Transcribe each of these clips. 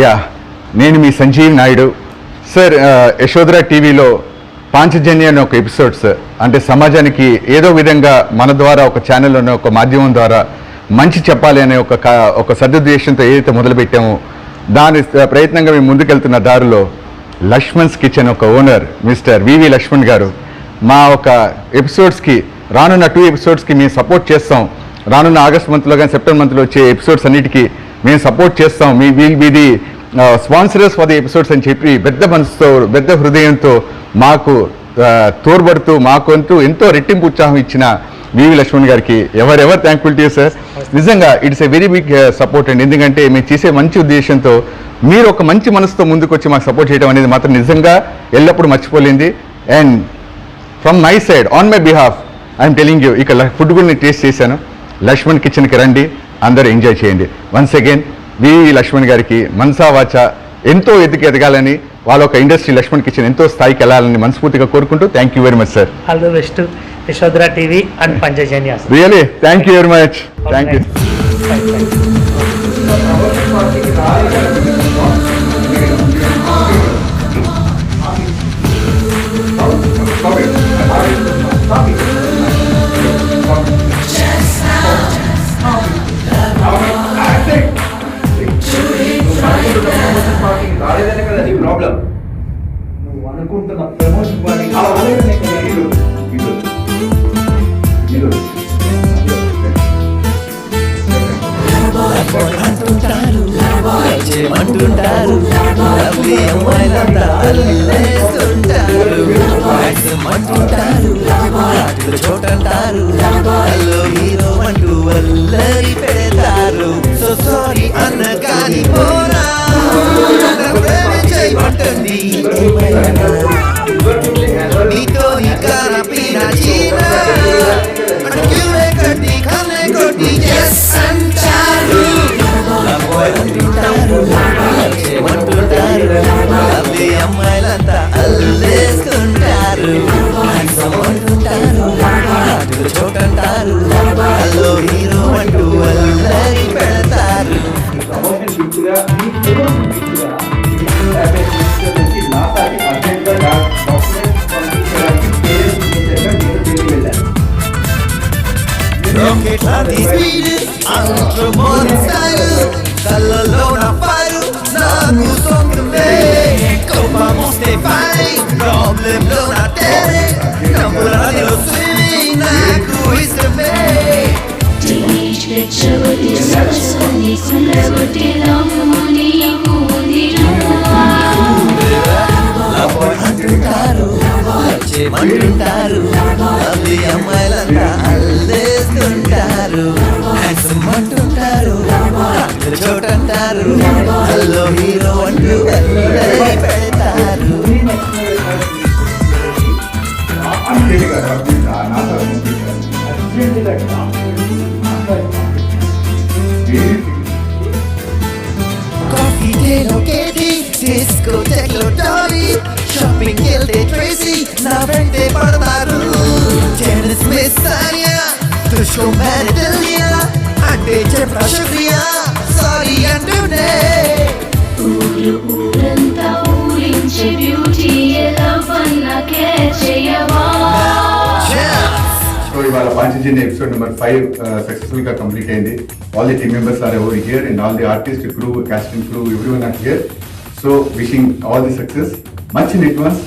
Yeah, నేను మీ Sanjeev Naidu sir. Yashodhara టీవీలో పాంచజన్య అనే ఒక ఎపిసోడ్ సార్, అంటే సమాజానికి ఏదో విధంగా మన ద్వారా ఒక ఛానల్లోనే ఒక మాధ్యమం ద్వారా మంచి చెప్పాలి అనే ఒక సదుద్దేశంతో ఏదైతే మొదలుపెట్టామో దాని ప్రయత్నంగా మేము ముందుకెళ్తున్న దారిలో లక్ష్మణ్స్ కిచెన్ ఒక ఓనర్ మిస్టర్ వివి లక్ష్మణ్ గారు మా ఒక ఎపిసోడ్స్కి రానున్న 2 ఎపిసోడ్స్కి మేము సపోర్ట్ చేస్తాం. రానున్న ఆగస్ట్ మంత్లో కానీ సెప్టెంబర్ మంత్లో వచ్చే ఎపిసోడ్స్ అన్నిటికీ మేము సపోర్ట్ చేస్తాం. We will be the sponsors for the episodes అని చెప్పి పెద్ద మనసుతో పెద్ద హృదయంతో మాకు తోడ్పడుతూ మాకు ఎంతో రెట్టింపు ఉత్సాహం ఇచ్చిన వివి లక్ష్మణ్ గారికి ever ever thankful to you sir. నిజంగా it's a very big support అండి. ఎందుకంటే మేము చేసే మంచి ఉద్దేశంతో మీరు ఒక మంచి మనసుతో ముందుకు వచ్చి మాకు సపోర్ట్ చేయడం అనేది మాత్రం నిజంగా ఎల్లప్పుడూ మర్చిపోలేంది. And from my side on my behalf I'm telling you, ఇక ఫుడ్ కూడా నేను టేస్ట్ చేశాను. లక్ష్మణ్ కిచెన్కి రండి, అందరూ ఎంజాయ్ చేయండి. వన్స్ అగైన్ వివి లక్ష్మణ్ గారికి మనసా వాచ ఎంతో ఎదగాలని, వాళ్ళ ఒక ఇండస్ట్రీ లక్ష్మణ్ కిచెన్ ఎంతో స్థాయికి వెళ్ళాలని మనస్ఫూర్తిగా కోరుకుంటూ thank you very much sir. All the best Yashodhara TV and Panchajanya. Really thank you very much. Thank you. Problem నువ్వు అనుకుంటున్న ప్రమోషన్ చోటంటారు హీరో అంటూ వల్లరి పెడతారు. సో సారీ అన్న కాని పోరా ప్రేమించమంటుంది నీతో నీ కారపీన చీన అడుగులే కట్టి కన్నే కొట్టి ఎస్ అంటారు. అంటుంటారు అల్లి అమ్మాయిలంతా అల్లేసుకుంటారు. అంటుంటారు చోటంటారు హలో హీరో అంటూ వల్లరి పెడతారు. కళ్ళలో నా పారు నాకు సొంతమే కోపమొస్తే ఫైన్ ప్రాబ్లంలో నా తేరే నవ్వులలో స్విమ్మింగ్ నాకు ఇష్టమే. అంటుంటారు అల్లి అమ్మాయిలంతా అల్లేస్తుంటారు. అంటుంటారు చోటంటారు హలో హీరో అంటూ పెడతారు. కాఫీ డేలో కేటీ డిస్కో టెక్లో డాలీ షాపింగ్ వెళ్తే ట్రేసీ నా వెంటే పడతారు. టెన్నిస్ మిస్ సానియా తుషో మెడలియా అంటే చెప్పా శుక్రియా సారీ అంటూనే ఊరంతా ఊరించే బ్యూటీ ఎలా పన్నకే చేయవా. సో ఇవాళ పాంచజన్య ఎపిసోడ్ నెంబర్ 5 సక్సెస్ఫుల్ గా కంప్లీట్ అయింది. All the team members are over here and all the artist crew casting crew everyone are here. So wishing all the success. మంచి అడ్వాన్స్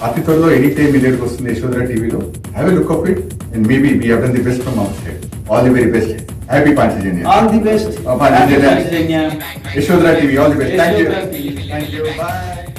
అతి త్వరలో ఎనీ టైం మీ దగ్గరకు వస్తుంది యశోధర టీవీలో. Have a look of it and maybe we have done the best from our side. All the very best. Happy Panchajanya. All the best Panchajanya Yashodhara TV. All the best. Thank you. Bye.